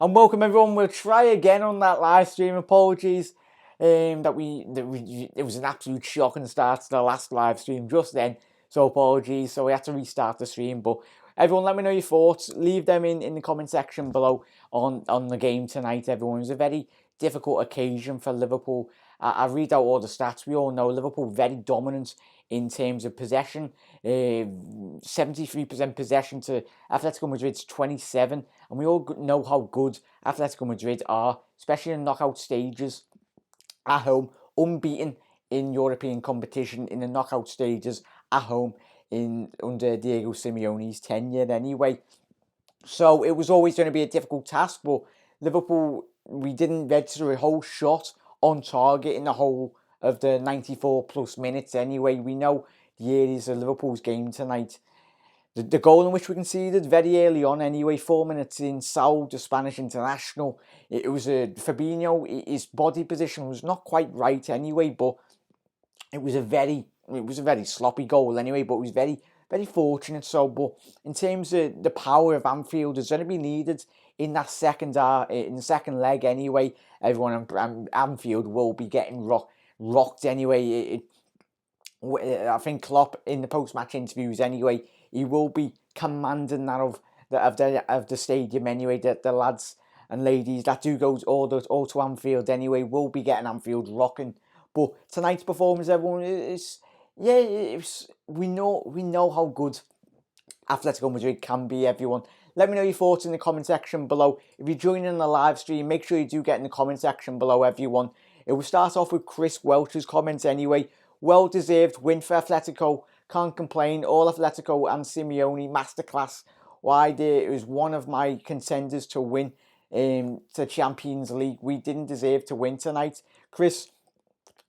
And welcome everyone. We'll try again on that live stream. Apologies. It was an absolute shocking start to the last live stream just then. So apologies. So we had to restart the stream. But everyone, let me know your thoughts. Leave them in the comment section below on the game tonight. Everyone, it was a very difficult occasion for Liverpool. I read out all the stats. We all know Liverpool very dominant in terms of possession. 73% possession to Atletico Madrid's 27%. And we all know how good Atletico Madrid are, especially in knockout stages at home, unbeaten in European competition in the knockout stages at home under Diego Simeone's tenure anyway. So it was always going to be a difficult task, but Liverpool, we didn't register a whole shot on target in the whole of the 94 plus minutes anyway. We know the areas of Liverpool's game tonight. The goal in which we conceded very early on anyway, 4 minutes in, Saul, the Spanish international, it was a Fabinho, his body position was not quite right anyway, but it was a very sloppy goal anyway, but it was very fortunate. So, but in terms of the power of Anfield, is going to be needed in that second in the second leg anyway. Everyone Anfield will be getting rocked anyway. I think Klopp in the post-match interviews anyway, he will be commanding that of the stadium anyway. That the lads and ladies that do go all to Anfield anyway will be getting Anfield rocking. But tonight's performance, everyone, we know how good Atletico Madrid can be, everyone. Let me know your thoughts in the comment section below. If you're joining the live stream, make sure you do get in the comment section below, everyone. It will start off with Chris Welch's comments anyway. Well-deserved win for Atletico. Can't complain. All Atletico and Simeone masterclass. Why it was one of my contenders to win the Champions League. We didn't deserve to win tonight. Chris,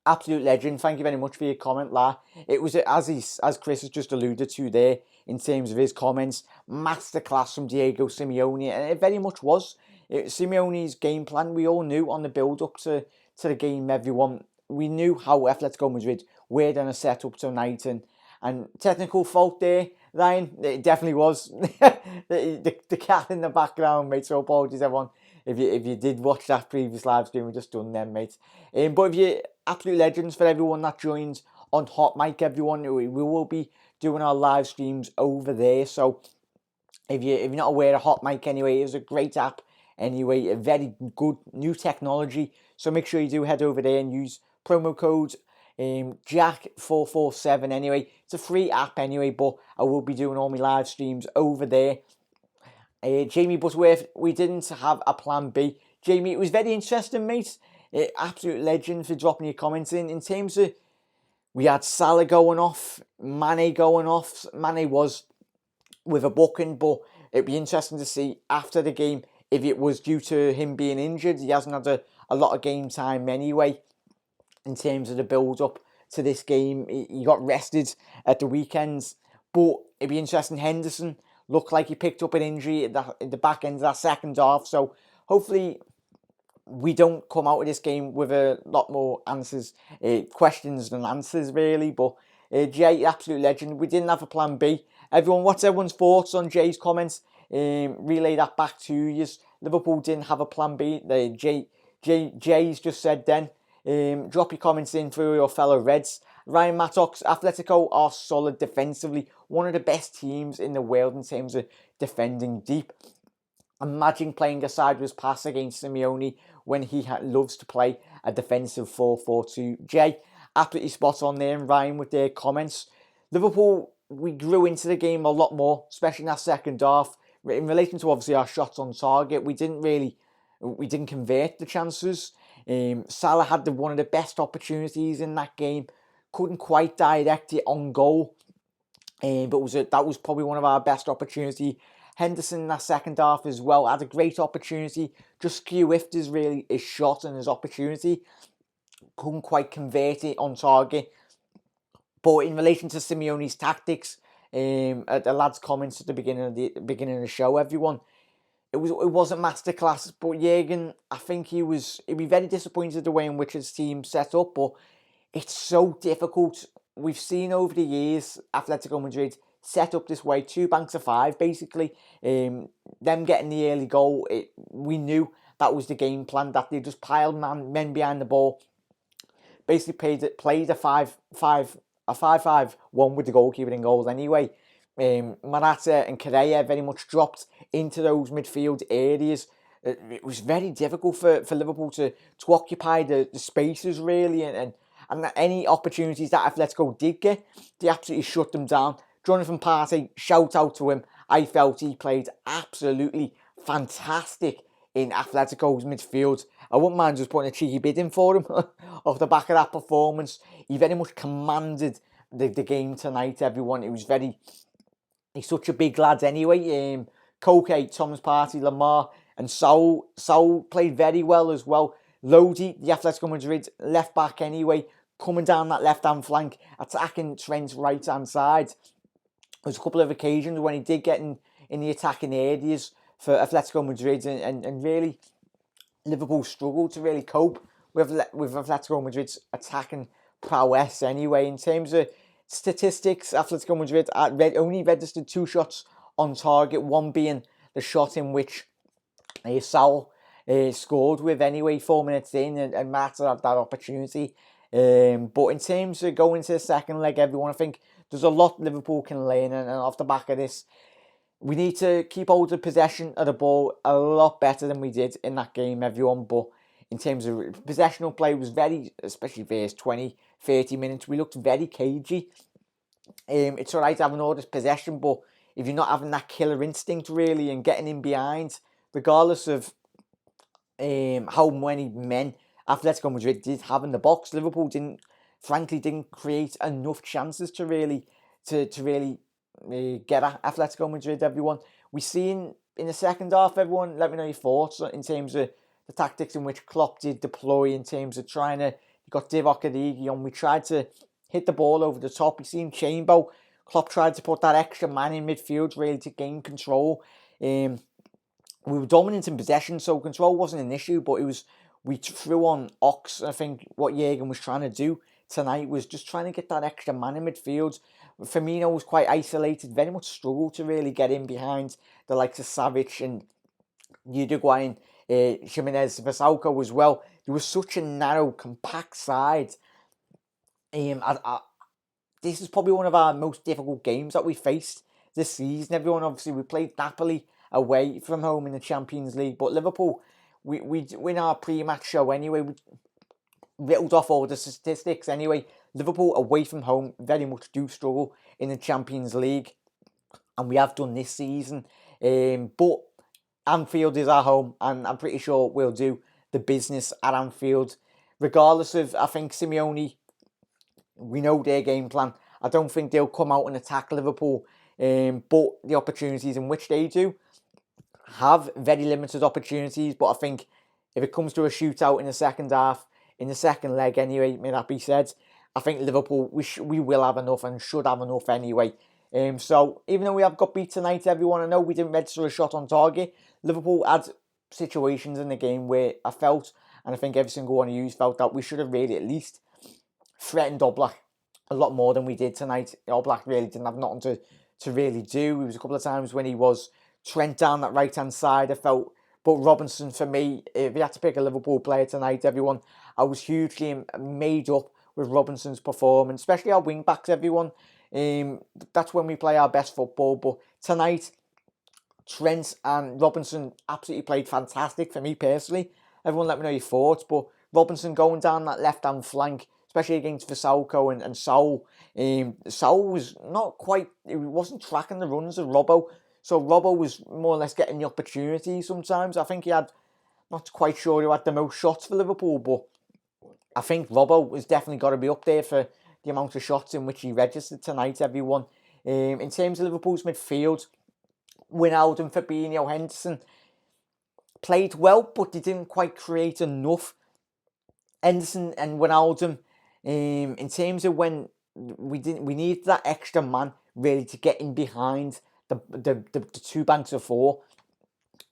absolute legend. Thank you very much for your comment, La. It was, as Chris has just alluded to there, in terms of his comments, masterclass from Diego Simeone, and it very much was. Simeone's game plan, we all knew on the build-up to the game, everyone. We knew how Atletico Madrid were going to set up tonight, and technical fault there, Ryan, it definitely was. the cat in the background, mate, so apologies, everyone. If you did watch that previous live stream, we just done them, mate. But if you absolute legends for everyone that joins on Hot Mic, everyone, we will be doing our live streams over there. So if you're not aware of Hot Mic anyway, it's a great app anyway, a very good new technology. So make sure you do head over there and use promo code Jack447 anyway. It's a free app anyway, but I will be doing all my live streams over there. Jamie Butterworth, we didn't have a plan B. Jamie, it was very interesting, mate. Absolute legend for dropping your comments in terms of, we had Salah going off, Mane going off. Mane was with a booking, but it'd be interesting to see after the game if it was due to him being injured. He hasn't had a lot of game time anyway in terms of the build-up to this game. He got rested at the weekends, but it'd be interesting. Henderson looked like he picked up an injury at the back end of that second half, so hopefully we don't come out of this game with a lot more questions than answers, really. But Jay, absolute legend. We didn't have a plan B. Everyone, what's everyone's thoughts on Jay's comments? Relay that back to you. Liverpool didn't have a plan B. Jay's just said then. Drop your comments in for your fellow Reds. Ryan Mattox, Atletico are solid defensively. One of the best teams in the world in terms of defending deep. Imagine playing a sideways pass against Simeone when he loves to play a defensive 4-4-2. Jay, absolutely spot on there, and Ryan with their comments. Liverpool, we grew into the game a lot more, especially in that second half. In relation to obviously our shots on target, we didn't convert the chances. Salah had one of the best opportunities in that game, couldn't quite direct it on goal, but that was probably one of our best opportunities. Henderson in that second half as well had a great opportunity, just skew-whiffed his shot and his opportunity, couldn't quite convert it on target. But in relation to Simeone's tactics, the lads' comments at the beginning of the show, everyone, it wasn't masterclass. But Jurgen, I think he'd be very disappointed the way in which his team set up. But it's so difficult. We've seen over the years Atletico Madrid set up this way, 2 banks of 5 basically. Them getting the early goal, we knew that was the game plan, that they just piled men behind the ball. Basically played a 5-5-1 with the goalkeeper in goals anyway. Morata and Correa very much dropped into those midfield areas. It was very difficult for Liverpool to occupy the spaces really, and any opportunities that Atletico did get, they absolutely shut them down. Jonathan Partey, shout out to him. I felt he played absolutely fantastic in Atletico's midfield. I wouldn't mind just putting a cheeky bid in for him off the back of that performance. He very much commanded the game tonight, everyone. He's such a big lad anyway. Koke, Thomas Partey, Lamar, and Saul played very well as well. Lodi, the Atletico Madrid left back anyway, coming down that left-hand flank, attacking Trent's right-hand side. There's a couple of occasions when he did get in the attacking areas for Atletico Madrid, and really Liverpool struggled to really cope with Atletico Madrid's attacking prowess anyway. In terms of statistics, Atletico Madrid only registered 2 shots on target, one being the shot in which Saul scored with anyway 4 minutes in, and Mata had that opportunity. But in terms of going to the second leg, everyone, I think there's a lot Liverpool can learn, and off the back of this, we need to keep hold of possession of the ball a lot better than we did in that game, everyone. But in terms of possessional play, was very, especially first 20, 30 minutes, we looked very cagey. It's alright having all this possession, but if you're not having that killer instinct really and getting in behind, regardless of how many men Atletico Madrid did have in the box, Liverpool didn't create enough chances to really get at Atletico Madrid, everyone. We seen in the second half, everyone, let me know your thoughts in terms of the tactics in which Klopp did deploy, in terms of trying to, you got Divock Origi on, we tried to hit the ball over the top. We seen Chambo, Klopp tried to put that extra man in midfield really to gain control. We were dominant in possession, so control wasn't an issue, but we threw on Ox. I think what Jurgen was trying to do tonight was just trying to get that extra man in midfield. Firmino was quite isolated, very much struggled to really get in behind the likes of Savic and Uruguayan, Jimenez, Vassalco as well. There was such a narrow, compact side. This is probably one of our most difficult games that we faced this season. Everyone, obviously, we played Napoli away from home in the Champions League, but Liverpool, we win our pre-match show anyway. We riddled off all the statistics anyway. Liverpool away from home very much do struggle in the Champions League, and we have done this season. But Anfield is our home, and I'm pretty sure we'll do the business at Anfield. Regardless of, I think Simeone, we know their game plan. I don't think they'll come out and attack Liverpool, but the opportunities in which they do have very limited opportunities. But I think if it comes to a shootout in the second half, in the second leg anyway, may that be said, I think Liverpool, we will have enough and should have enough anyway. So even though we have got beat tonight, everyone, I know we didn't register a shot on target. Liverpool had situations in the game where I felt, and I think every single one of you felt, that we should have really at least threatened Oblak a lot more than we did tonight. Oblak really didn't have nothing to really do. There was a couple of times when he was Trent down that right-hand side, I felt. But Robinson, for me, if you had to pick a Liverpool player tonight, everyone, I was hugely made up with Robinson's performance, especially our wing-backs, everyone. That's when we play our best football. But tonight, Trent and Robinson absolutely played fantastic for me personally. Everyone let me know your thoughts. But Robinson going down that left-hand flank, especially against Vassalco and Saul. Saul was not quite, he wasn't tracking the runs of Robbo. So Robbo was more or less getting the opportunity sometimes. I think he had, not quite sure who had the most shots for Liverpool, but I think Robbo has definitely got to be up there for the amount of shots in which he registered tonight, everyone. In terms of Liverpool's midfield, Wijnaldum, Fabinho, Henderson played well, but they didn't quite create enough. Henderson and Wijnaldum, in terms of when we need that extra man really to get in behind the 2 banks of 4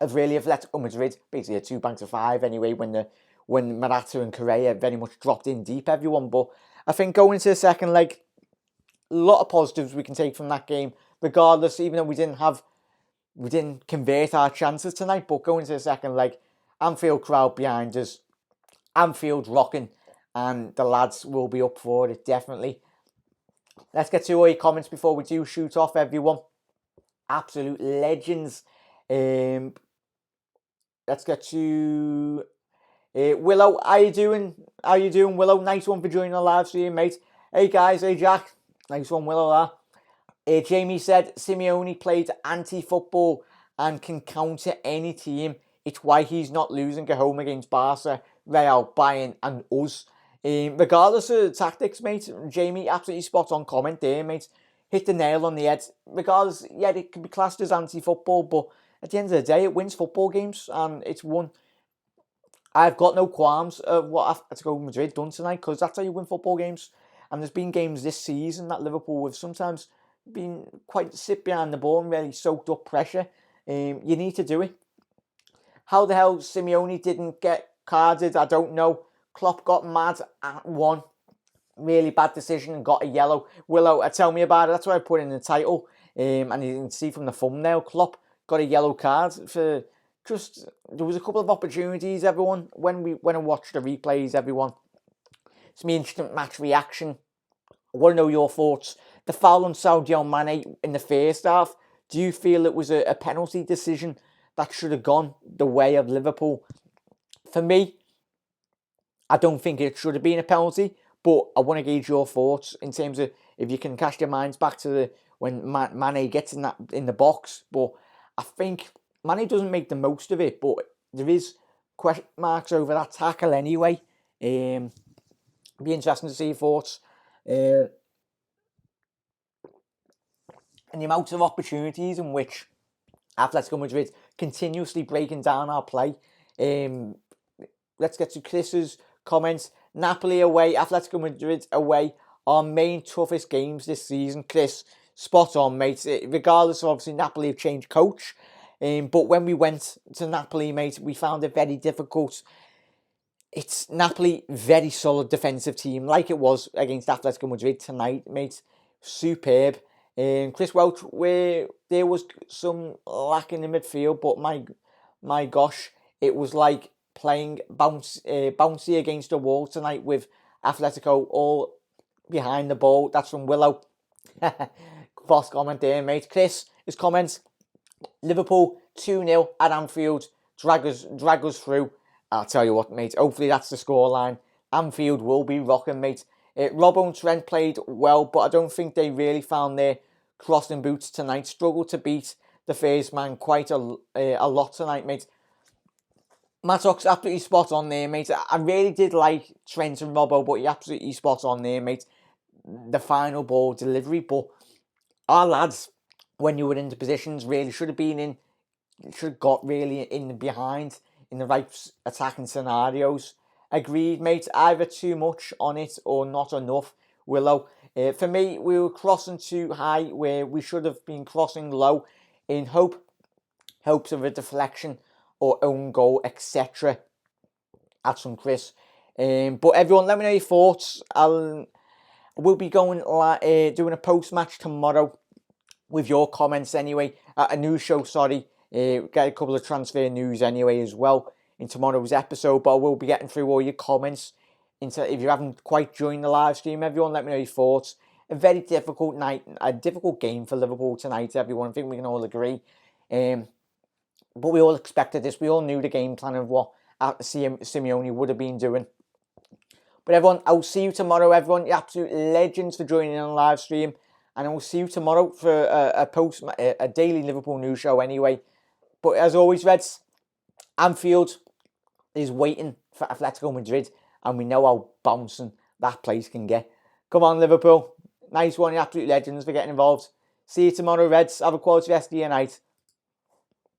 of really Atletico Madrid, basically a 2 banks of 5 anyway, when Morata and Correa very much dropped in deep, everyone. But I think going into the second leg, a lot of positives we can take from that game. regardless, even though we didn't convert our chances tonight, but going to the second leg, Anfield crowd behind us, Anfield rocking, and the lads will be up for it, definitely. Let's get to all your comments before we do shoot off, everyone. Absolute legends. Let's get to Willow. How you doing? Willow? Nice one for joining the live stream, mate. Hey guys, hey Jack. Nice one, Willow. Jamie said Simeone played anti-football and can counter any team. It's why he's not losing at home against Barca, Real, Bayern and us. Regardless of the tactics, mate, Jamie, absolutely spot on comment there, mate. Hit the nail on the head. Regardless, yeah, it can be classed as anti-football, but at the end of the day, it wins football games and it's won. I've got no qualms of what Atletico Madrid done tonight, because that's how you win football games. And there's been games this season that Liverpool have sometimes been quite sit behind the ball and really soaked up pressure. You need to do it. How the hell Simeone didn't get carded, I don't know. Klopp got mad at one really bad decision and got a yellow. Willow, tell me about it. That's what I put in the title. And you can see from the thumbnail, Klopp got a yellow card for just... There was a couple of opportunities, everyone, when I watched the replays, everyone. It's my instant match reaction. I want to know your thoughts. The foul on Sadio Mane in the first half, do you feel it was a penalty decision that should have gone the way of Liverpool? For me, I don't think it should have been a penalty, but I want to gauge your thoughts in terms of if you can cast your minds back to when Mane gets in the box. But I think Mane doesn't make the most of it, but there is question marks over that tackle anyway. Be interesting to see your thoughts. And the amount of opportunities in which Atletico Madrid continuously breaking down our play. Let's get to Chris's comments. Napoli away, Atletico Madrid away, our main toughest games this season. Chris, spot on, mate. Regardless of obviously Napoli have changed coach. But when we went to Napoli, mate, we found it very difficult. It's Napoli, very solid defensive team, like it was against Atletico Madrid tonight, mate. Superb. Chris Welch, where there was some lack in the midfield, but my gosh, it was like playing bouncy against the wall tonight with Atletico all behind the ball. That's from Willow. False comment there, mate. Chris, his comments. Liverpool 2-0 at Anfield. Drag us through. I'll tell you what, mate. Hopefully that's the scoreline. Anfield will be rocking, mate. Robbo and Trent played well, but I don't think they really found their crossing boots tonight. Struggled to beat the first man quite a lot tonight, mate. Mattock's absolutely spot on there, mate. I really did like Trent and Robbo, but you're absolutely spot on there, mate. The final ball delivery, but our lads, when you were into positions, really should have got really in behind in the right attacking scenarios. Agreed, mate. Either too much on it or not enough. Willow. For me, we were crossing too high where we should have been crossing low in hopes of a deflection or own goal, etc. That's from Chris. But everyone, let me know your thoughts. We'll be going doing a post-match tomorrow with your comments anyway. A news show, sorry. Get a couple of transfer news anyway as well in tomorrow's episode. But I will be getting through all your comments. If you haven't quite joined the live stream, everyone, let me know your thoughts. A very difficult night, a difficult game for Liverpool tonight, everyone. I think we can all agree. But we all expected this. We all knew the game plan of what Simeone would have been doing. But everyone, I'll see you tomorrow, everyone. You're absolute legends for joining in on the live stream. And I will see you tomorrow for a daily Liverpool news show anyway. But as always, Reds, Anfield is waiting for Atletico Madrid. And we know how bouncing that place can get. Come on, Liverpool. Nice one. You're absolute legends for getting involved. See you tomorrow, Reds. Have a quality rest of your night.